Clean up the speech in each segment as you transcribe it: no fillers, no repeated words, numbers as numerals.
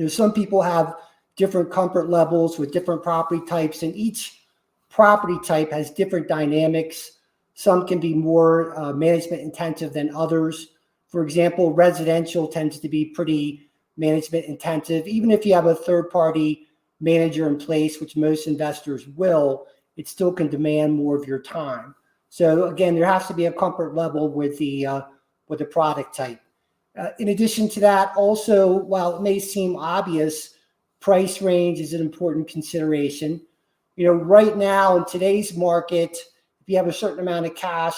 Some people have different comfort levels with different property types, and each property type has different dynamics. Some can be more management intensive than others. For example, residential tends to be pretty management intensive. Even if you have a third party manager in place, which most investors will, it still can demand more of your time. So again, there has to be a comfort level with the product type. In addition to that, also, while it may seem obvious, price range is an important consideration. Right now in today's market, if you have a certain amount of cash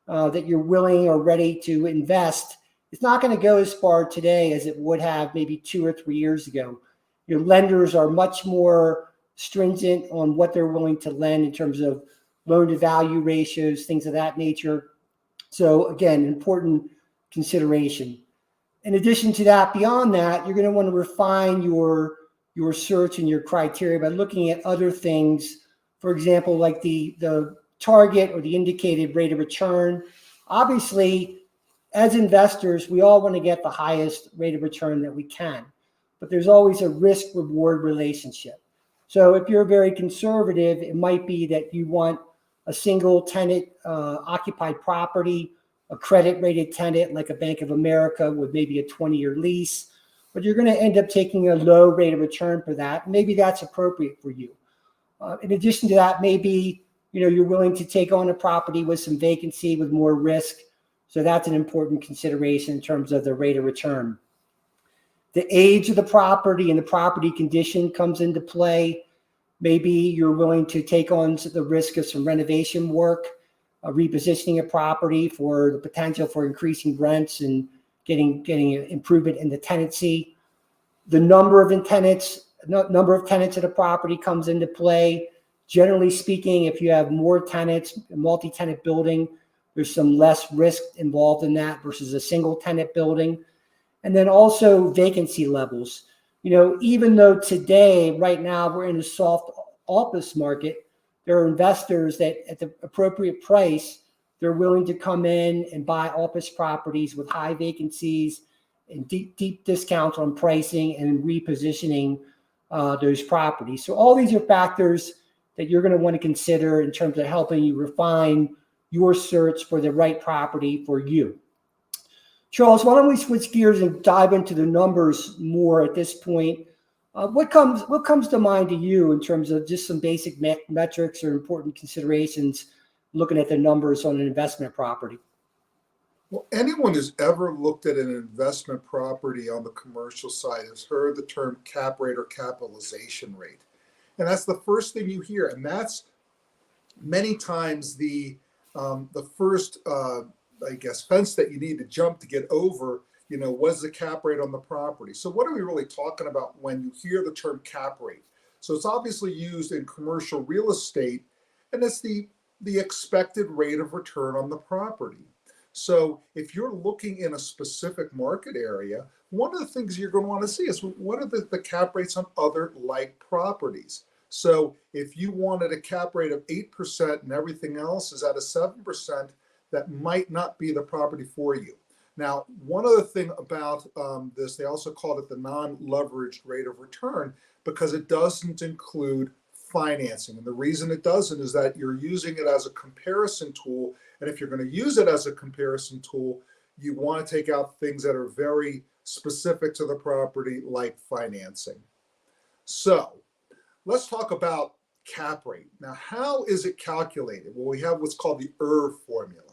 that you're willing or ready to invest, it's not going to go as far today as it would have maybe 2 or 3 years ago. Your lenders are much more stringent on what they're willing to lend in terms of loan to value ratios, things of that nature. So again, important consideration. In addition to that, beyond that, you're going to want to refine your search and your criteria by looking at other things. For example, like the target or the indicated rate of return. Obviously, as investors, we all want to get the highest rate of return that we can, but there's always a risk-reward relationship. So if you're very conservative, it might be that you want a single tenant occupied property, a credit rated tenant like a Bank of America with maybe a 20-year lease, but you're going to end up taking a low rate of return for that. Maybe that's appropriate for you. In addition to that, maybe you're willing to take on a property with some vacancy, with more risk. So that's an important consideration in terms of the rate of return. The age of the property and the property condition comes into play. Maybe you're willing to take on the risk of some renovation work, repositioning a property for the potential for increasing rents and getting improvement in the tenancy. The number of tenants at a property comes into play. Generally speaking, if you have more tenants, a multi-tenant building, there's some less risk involved in that versus a single tenant building. And then also vacancy levels. Even though today, right now, we're in a soft office market, there are investors that at the appropriate price, they're willing to come in and buy office properties with high vacancies and deep discounts on pricing and repositioning those properties. So all these are factors that you're going to want to consider in terms of helping you refine your search for the right property for you. Charles, why don't we switch gears and dive into the numbers more at this point? What comes to mind to you in terms of just some basic metrics or important considerations looking at the numbers on an investment property? Well, anyone who's ever looked at an investment property on the commercial side has heard the term cap rate or capitalization rate. And that's the first thing you hear. And that's many times the first, fence that you need to jump to get over, what's the cap rate on the property? So what are we really talking about when you hear the term cap rate? So it's obviously used in commercial real estate, and it's the expected rate of return on the property. So if you're looking in a specific market area, one of the things you're going to want to see is what are the cap rates on other like properties. So if you wanted a cap rate of 8% and everything else is at a 7%, that might not be the property for you. Now, one other thing about this, they also called it the non-leveraged rate of return because it doesn't include financing. And the reason it doesn't is that you're using it as a comparison tool. And if you're going to use it as a comparison tool, you want to take out things that are very specific to the property, like financing. So let's talk about cap rate. Now, how is it calculated? Well, we have what's called the formula.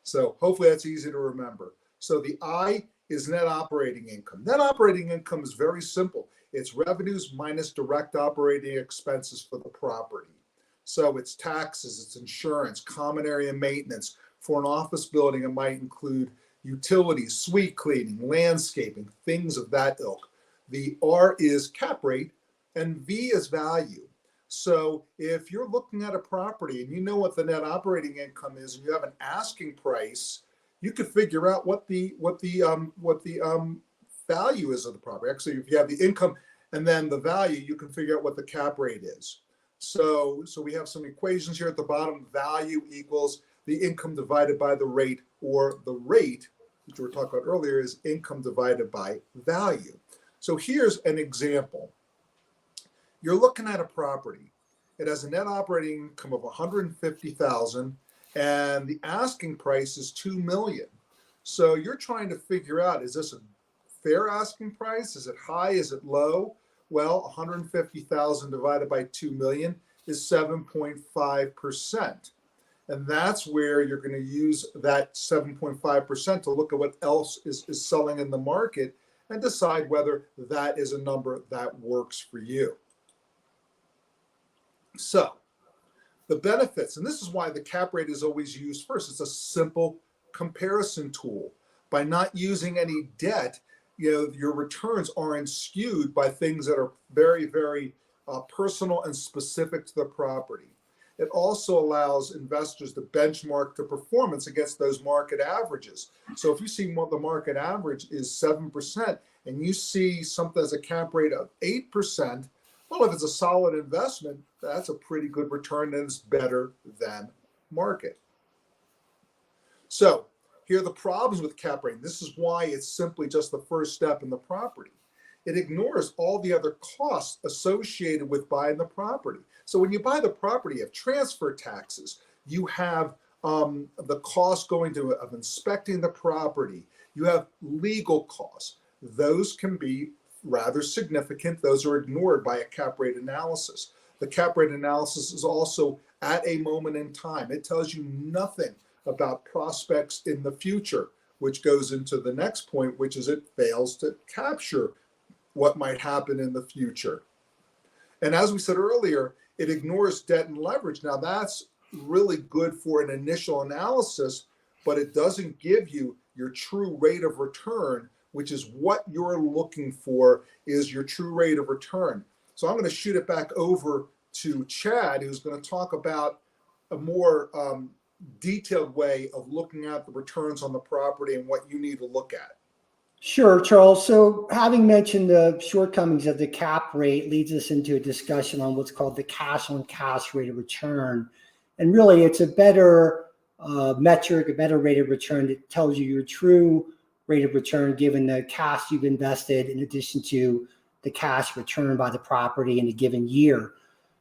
So hopefully that's easy to remember. So the I is net operating income. Net operating income is very simple. It's revenues minus direct operating expenses for the property. So it's taxes, it's insurance, common area maintenance. For an office building, it might include utilities, suite cleaning, landscaping, things of that ilk. The R is cap rate and V is value. So if you're looking at a property and you know what the net operating income is and you have an asking price, you could figure out what the value is of the property. Actually, if you have the income and then the value, you can figure out what the cap rate is. So we have some equations here at the bottom. Value equals the income divided by the rate, or the rate, which we were talking about earlier, is income divided by value. So here's an example. You're looking at a property. It has a net operating income of 150,000 and the asking price is 2 million. So you're trying to figure out, is this a fair asking price? Is it high? Is it low? Well, 150,000 divided by 2 million is 7.5%. And that's where you're going to use that 7.5% to look at what else is selling in the market and decide whether that is a number that works for you. So the benefits, and this is why the cap rate is always used first. It's a simple comparison tool. By not using any debt, your returns aren't skewed by things that are very, very personal and specific to the property. It also allows investors to benchmark the performance against those market averages. So if you see what the market average is 7% and you see something as a cap rate of 8%, well, if it's a solid investment, that's a pretty good return and it's better than market. So here are the problems with cap rate. This is why it's simply just the first step in the property. It ignores all the other costs associated with buying the property. So when you buy the property, you have transfer taxes, you have the cost of inspecting the property, you have legal costs. Those can be rather significant. Those are ignored by a cap rate analysis. The cap rate analysis is also at a moment in time. It tells you nothing about prospects in the future, which goes into the next point, which is it fails to capture what might happen in the future. And as we said earlier, it ignores debt and leverage. Now that's really good for an initial analysis, but it doesn't give you your true rate of return, which is what you're looking for, is your true rate of return. So I'm going to shoot it back over to Chad, who's going to talk about a more detailed way of looking at the returns on the property and what you need to look at. Sure, Charles. So having mentioned the shortcomings of the cap rate leads us into a discussion on what's called the cash on cash rate of return. And really, it's a better metric, a better rate of return that tells you your true rate of return given the cash you've invested in addition to the cash returned by the property in a given year.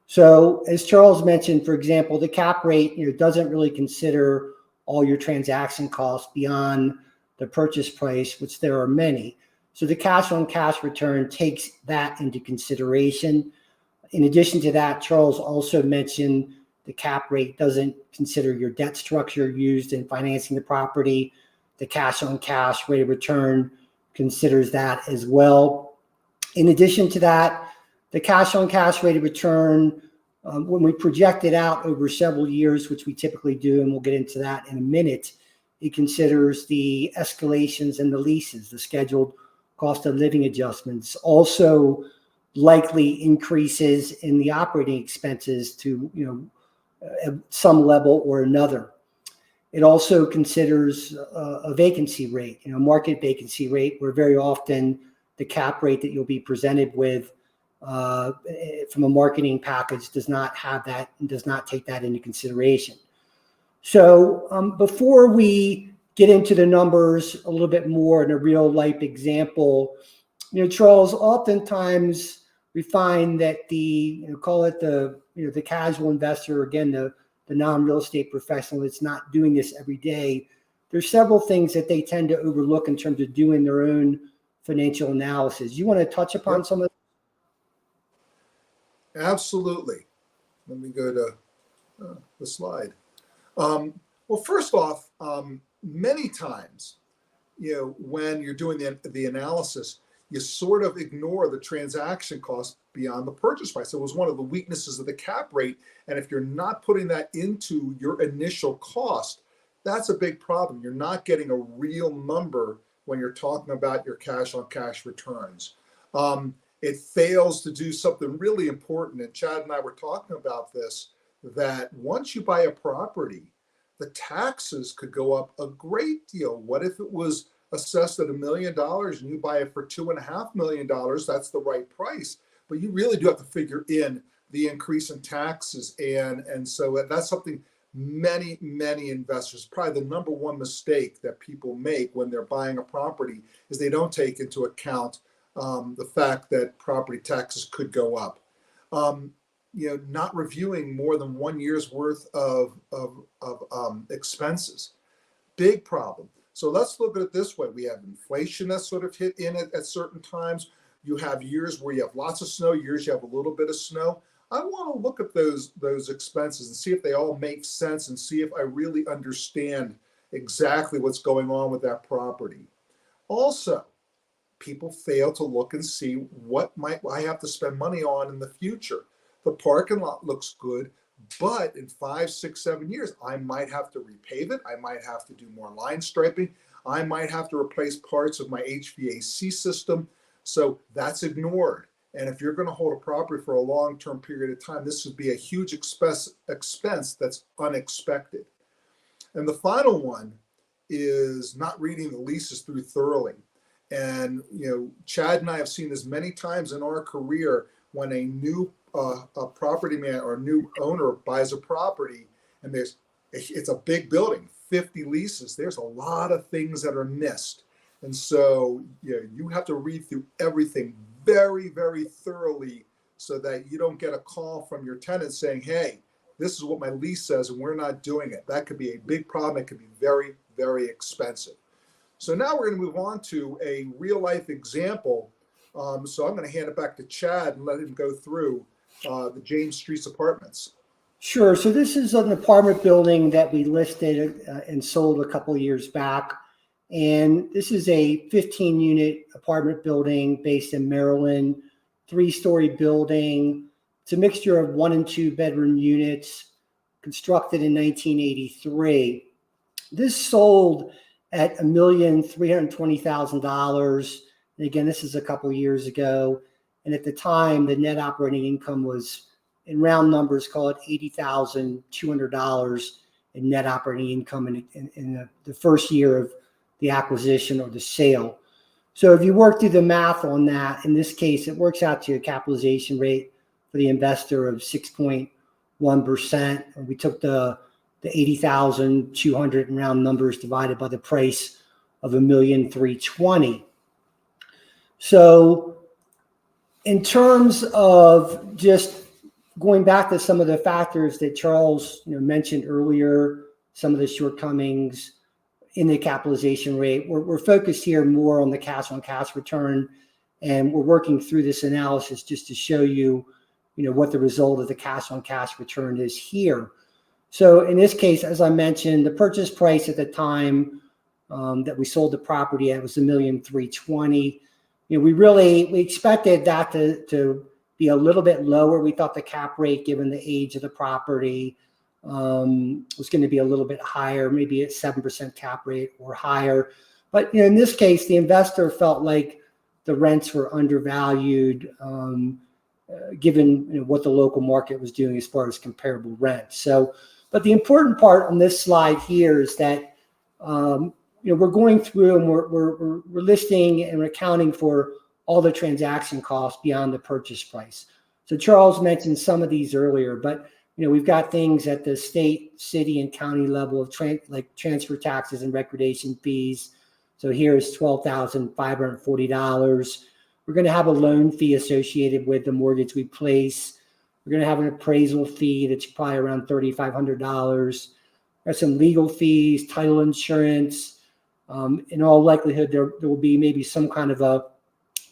So as Charles mentioned, for example, the cap rate doesn't really consider all your transaction costs beyond the purchase price, which there are many. So the cash on cash return takes that into consideration. In addition to that, Charles also mentioned the cap rate doesn't consider your debt structure used in financing the property. The cash on cash rate of return considers that as well. In addition to that, the cash on cash rate of return, when we project it out over several years, which we typically do, and we'll get into that in a minute, it considers the escalations in the leases, the scheduled cost of living adjustments, also likely increases in the operating expenses to some level or another. It also considers a vacancy rate, market vacancy rate, where very often the cap rate that you'll be presented with from a marketing package does not have that and does not take that into consideration. So before we get into the numbers a little bit more in a real life example, Charles, oftentimes we find that call it the casual investor, again, the non-real estate professional that's not doing this every day, there's several things that they tend to overlook in terms of doing their own financial analysis. You want to touch upon some of that? Absolutely. Let me go to the slide. Well, first off, many times, when you're doing the analysis, you sort of ignore the transaction cost beyond the purchase price. It was one of the weaknesses of the cap rate. And if you're not putting that into your initial cost, that's a big problem. You're not getting a real number when you're talking about your cash on cash returns. It fails to do something really important. And Chad and I were talking about this, that once you buy a property, the taxes could go up a great deal. What if it was assessed at $1 million and you buy it for $2.5 million? That's the right price, but you really do have to figure in the increase in taxes. And so that's something many investors, probably the number one mistake that people make when they're buying a property, is they don't take into account the fact that property taxes could go up. Not reviewing more than 1 year's worth of expenses. Big problem. So let's look at it this way. We have inflation that sort of hit in it at certain times. You have years where you have lots of snow, years you have a little bit of snow. I want to look at those expenses and see if they all make sense and see if I really understand exactly what's going on with that property. Also, people fail to look and see what might I have to spend money on in the future. The parking lot looks good, but in 5, 6, 7 years, I might have to repave it. I might have to do more line striping. I might have to replace parts of my HVAC system. So that's ignored. And if you're going to hold a property for a long-term period of time, this would be a huge expense that's unexpected. And the final one is not reading the leases through thoroughly. And Chad and I have seen this many times in our career when a new a property man or a new owner buys a property and it's a big building, 50 leases. There's a lot of things that are missed. And so you have to read through everything very, very thoroughly so that you don't get a call from your tenant saying, hey, this is what my lease says and we're not doing it. That could be a big problem. It could be very, very expensive. So now we're going to move on to a real life example. So I'm going to hand it back to Chad and let him go through the James Street apartments. Sure. So this is an apartment building that we listed and sold a couple of years back. And this is a 15-unit apartment building based in Maryland, 3-story building. It's a mixture of 1 and 2 bedroom units, constructed in 1983. This sold at $1,320,000. And again, this is a couple of years ago. And at the time, the net operating income was, in round numbers, call it $80,200 in net operating income in the first year of the acquisition or the sale. So if you work through the math on that, in this case, it works out to a capitalization rate for the investor of 6.1%. And we took the 80,200 in round numbers divided by the price of $1,320,000. So in terms of just going back to some of the factors that Charles mentioned earlier, some of the shortcomings in the capitalization rate, we're focused here more on the cash on cash return, and we're working through this analysis just to show you, what the result of the cash on cash return is here. So in this case, as I mentioned, the purchase price at the time that we sold the property at was $1,320,000. We expected that to be a little bit lower. We thought the cap rate, given the age of the property, was going to be a little bit higher, maybe at 7% cap rate or higher. But in this case, the investor felt like the rents were undervalued, given what the local market was doing as far as comparable rent. So, but the important part on this slide here is that we're going through and we're listing and accounting for all the transaction costs beyond the purchase price. So Charles mentioned some of these earlier, but we've got things at the state, city, and county level of like transfer taxes and recordation fees. So here's $12,540. We're going to have a loan fee associated with the mortgage we place. We're going to have an appraisal fee that's probably around $3,500. There's some legal fees, title insurance. In all likelihood, there will be maybe some kind of a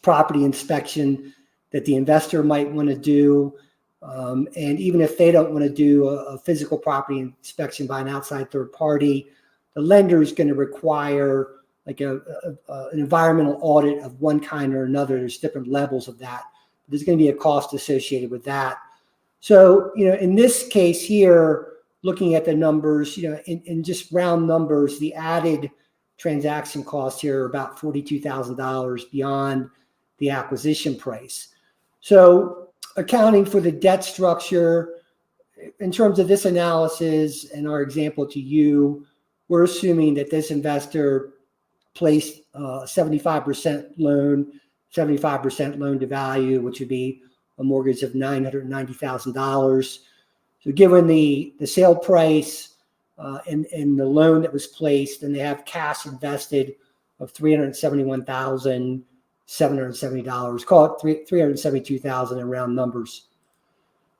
property inspection that the investor might want to do. And even if they don't want to do a physical property inspection by an outside third party, the lender is going to require like an environmental audit of one kind or another. There's different levels of that. There's going to be a cost associated with that. So, in this case here, looking at the numbers, in just round numbers, the added transaction costs here are about $42,000 beyond the acquisition price. So accounting for the debt structure, in terms of this analysis and our example to you, we're assuming that this investor placed 75% loan, 75% loan to value, which would be a mortgage of $990,000. So given the sale price and the loan that was placed, and they have cash invested of $371,000, $770. Call it $372,000 in round numbers.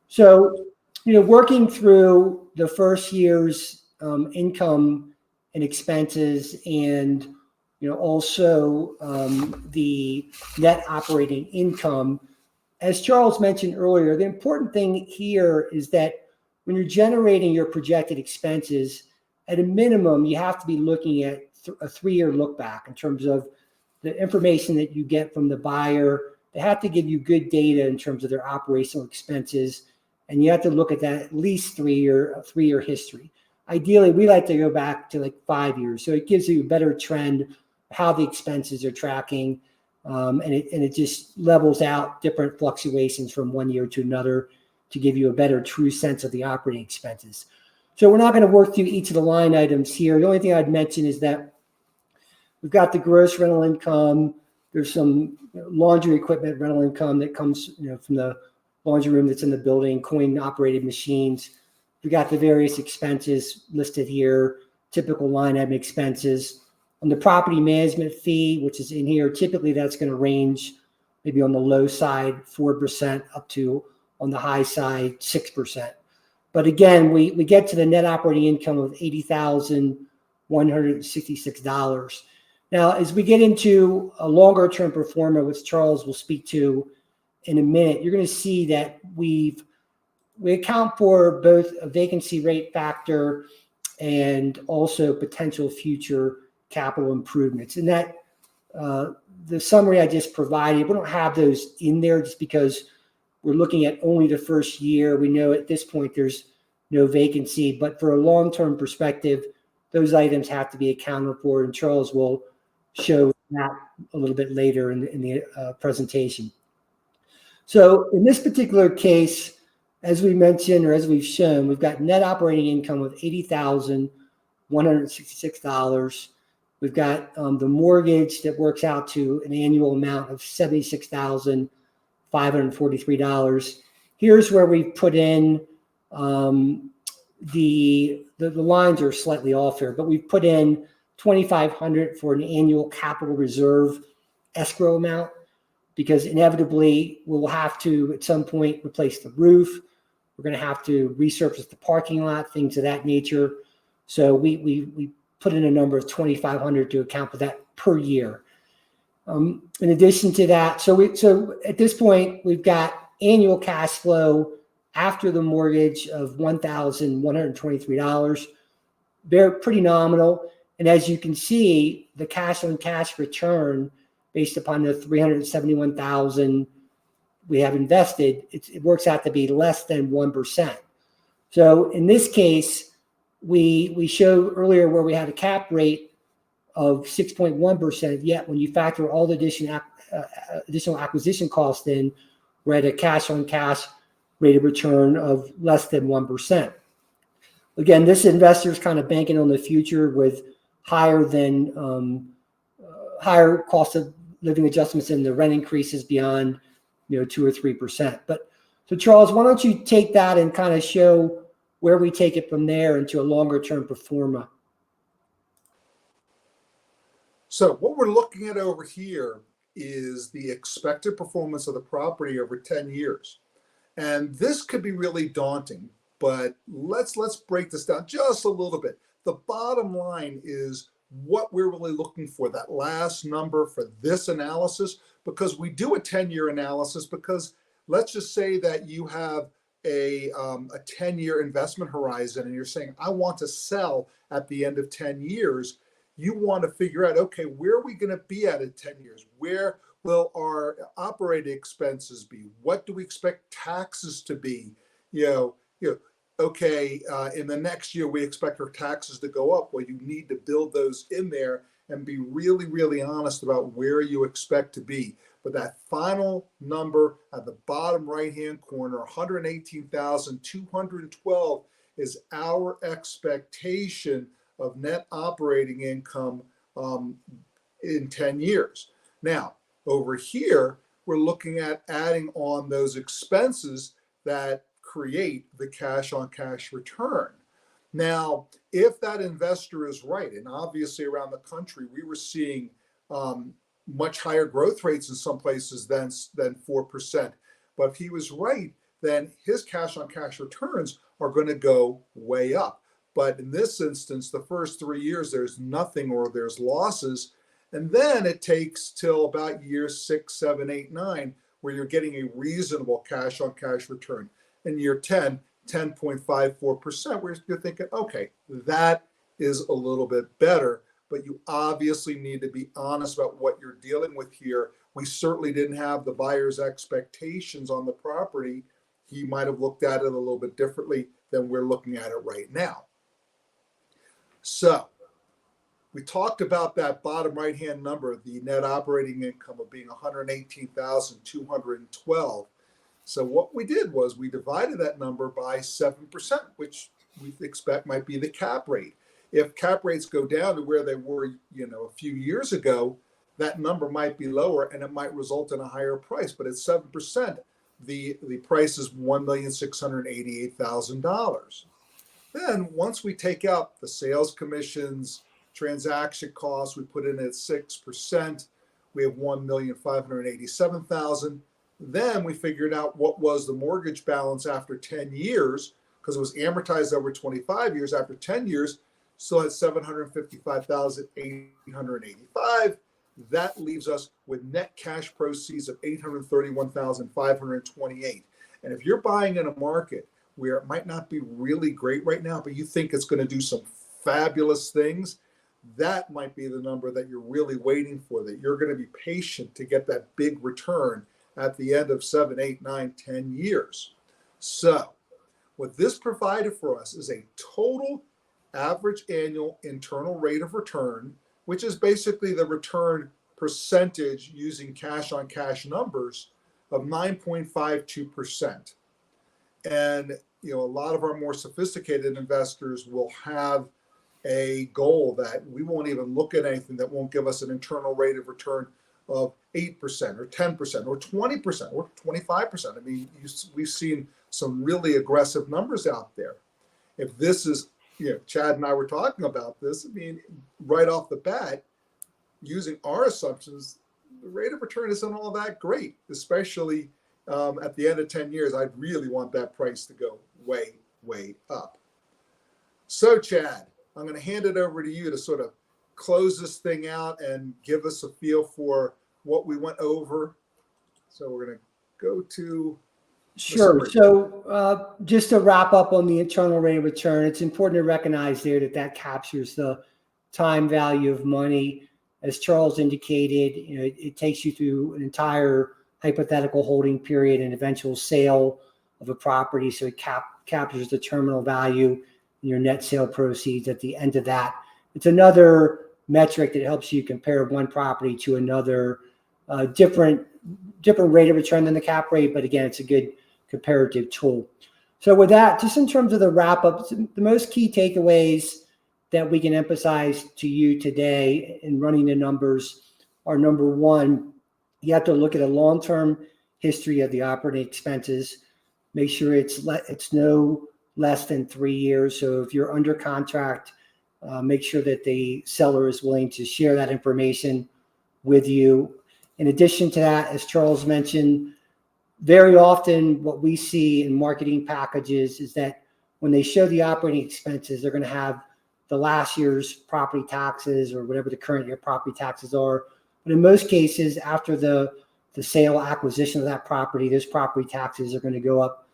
So, working through the first year's income and expenses, and also the net operating income. As Charles mentioned earlier, the important thing here is that when you're generating your projected expenses, at a minimum, you have to be looking at a 3-year look back in terms of the information that you get from the buyer. They have to give you good data in terms of their operational expenses, and you have to look at that at least 3-year history. Ideally, we like to go back to like 5 years, so it gives you a better trend how the expenses are tracking, and it just levels out different fluctuations from one year to another to give you a better true sense of the operating expenses. So we're not going to work through each of the line items here. The only thing I'd mention is that we've got the gross rental income. There's some laundry equipment rental income that comes from the laundry room that's in the building, coin-operated machines. We got the various expenses listed here, typical line item expenses. On the property management fee, which is in here, typically that's going to range maybe on the low side 4% up to on the high side 6%. But again, we get to the net operating income of $80,166. Now, as we get into a longer term pro forma, which Charles will speak to in a minute, you're going to see that we account for both a vacancy rate factor and also potential future capital improvements. And that the summary I just provided, we don't have those in there just because we're looking at only the first year. We know at this point there's no vacancy, but for a long-term perspective, those items have to be accounted for, and Charles will show that a little bit later in the presentation. So in this particular case, as we mentioned, or as we've shown, we've got net operating income of $80,166. We've got the mortgage that works out to an annual amount of $76,543. Here's where we put in the lines are slightly off here, but we've put in $2,500 for an annual capital reserve escrow amount, because inevitably we'll have to at some point replace the roof. We're going to have to resurface the parking lot, things of that nature. So we put in a number of $2,500 to account for that per year. In addition to that, so at this point we've got annual cash flow after the mortgage of $1,123. They're pretty nominal, and as you can see, the cash on cash return based upon the $371,000 we have invested, it works out to be less than 1%. So in this case, we showed earlier where we had a cap rate of 6.1%, yet when you factor all the additional acquisition costs in, we're at a cash on cash rate of return of less than 1%. Again, this investor is kind of banking on the future with higher cost of living adjustments and the rent increases beyond 2 or 3%. But so Charles, why don't you take that and kind of show where we take it from there into a longer term pro forma? So what we're looking at over here is the expected performance of the property over 10 years. And this could be really daunting, but let's break this down just a little bit. The bottom line is what we're really looking for, that last number for this analysis, because we do a 10-year analysis, because let's just say that you have a 10-year investment horizon and you're saying, I want to sell at the end of 10 years. You want to figure out, okay, where are we going to be at in 10 years? Where will our operating expenses be? What do we expect taxes to be? Okay, in the next year, we expect our taxes to go up. Well, you need to build those in there and be really, really honest about where you expect to be. But that final number at the bottom right-hand corner, 118,212, is our expectation of net operating income in 10 years. Now, over here, we're looking at adding on those expenses that create the cash on cash return. Now, if that investor is right, and obviously around the country, we were seeing much higher growth rates in some places than 4%. But if he was right, then his cash on cash returns are going to go way up. But in this instance, the first 3 years, there's nothing or there's losses. And then it takes till about year 6, 7, 8, 9, where you're getting a reasonable cash on cash return. In year 10, 10.54%, where you're thinking, okay, that is a little bit better, but you obviously need to be honest about what you're dealing with here. We certainly didn't have the buyer's expectations on the property. He might have looked at it a little bit differently than we're looking at it right now. So we talked about that bottom right-hand number, the net operating income of being $118,212. So what we did was we divided that number by 7%, which we expect might be the cap rate. If cap rates go down to where they were, a few years ago, that number might be lower and it might result in a higher price. But at 7%, the price is $1,688,000. Then once we take out the sales commissions, transaction costs, we put in at 6%, we have $1,587,000. Then we figured out what was the mortgage balance after 10 years, because it was amortized over 25 years. After 10 years, still had $755,885. That leaves us with net cash proceeds of $831,528. And if you're buying in a market where it might not be really great right now, but you think it's going to do some fabulous things, that might be the number that you're really waiting for, that you're going to be patient to get that big return at the end of 7, 8, 9, 10 years. So what this provided for us is a total average annual internal rate of return, which is basically the return percentage using cash on cash numbers, of 9.52%. And a lot of our more sophisticated investors will have a goal that we won't even look at anything that won't give us an internal rate of return of 8% or 10% or 20% or 25%. I mean, we've seen some really aggressive numbers out there. If this is, Chad and I were talking about this, I mean, right off the bat, using our assumptions, the rate of return isn't all that great, especially at the end of 10 years. I'd really want that price to go way, way up. So, Chad, I'm going to hand it over to you to sort of close this thing out and give us a feel for what we went over. So we're going to go to Sure. So just to wrap up on the internal rate of return, it's important to recognize there that captures the time value of money. As Charles indicated, it takes you through an entire hypothetical holding period and eventual sale of a property. So it captures the terminal value and your net sale proceeds at the end of that. It's another metric that helps you compare one property to another, different rate of return than the cap rate, but again, it's a good comparative tool. So with that, just in terms of the wrap up, the most key takeaways that we can emphasize to you today in running the numbers are: number one, you have to look at a long-term history of the operating expenses. Make sure it's no less than 3 years. So if you're under contract, make sure that the seller is willing to share that information with you. In addition to that, as Charles mentioned, very often what we see in marketing packages is that when they show the operating expenses, they're going to have the last year's property taxes or whatever the current year property taxes are. But in most cases, after the sale acquisition of that property, those property taxes are going to go up,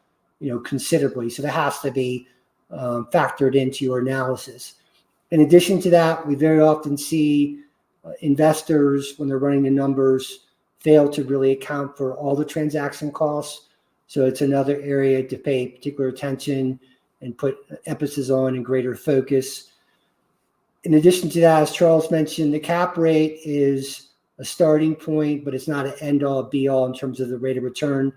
considerably. So that has to be factored into your analysis. In addition to that, we very often see investors, when they're running the numbers, fail to really account for all the transaction costs. So it's another area to pay particular attention and put emphasis on and greater focus. In addition to that, as Charles mentioned, the cap rate is a starting point, but it's not an end-all, be-all in terms of the rate of return.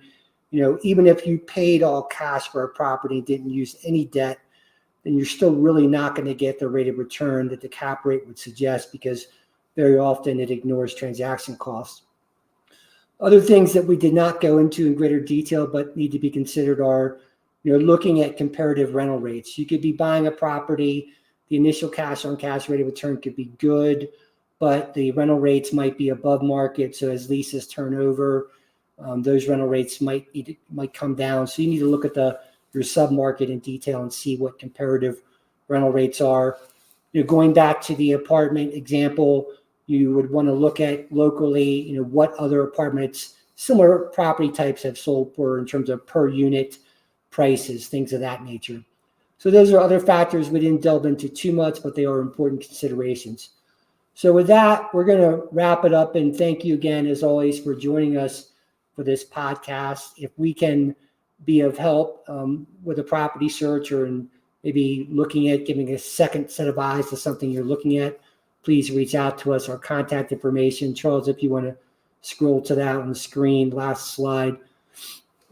Even if you paid all cash for a property and didn't use any debt, then you're still really not going to get the rate of return that the cap rate would suggest, because very often it ignores transaction costs. Other things that we did not go into in greater detail but need to be considered are, looking at comparative rental rates. You could be buying a property, the initial cash on cash rate of return could be good, but the rental rates might be above market. So as leases turn over, those rental rates might come down. So you need to look at your sub-market in detail and see what comparative rental rates are. Going back to the apartment example, you would want to look at locally, what other apartments, similar property types have sold for in terms of per unit prices, things of that nature. So those are other factors we didn't delve into too much, but they are important considerations. So with that, we're going to wrap it up, and thank you again, as always, for joining us for this podcast. If we can be of help with a property search or maybe looking at giving a second set of eyes to something you're looking at, please reach out to us. Our contact information, Charles, if you want to scroll to that on the screen, last slide.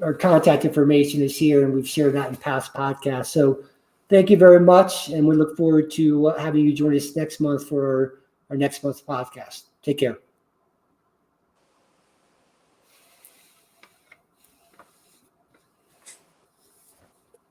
Our contact information is here, and we've shared that in past podcasts. So thank you very much, and we look forward to having you join us next month for our next month's podcast. Take care.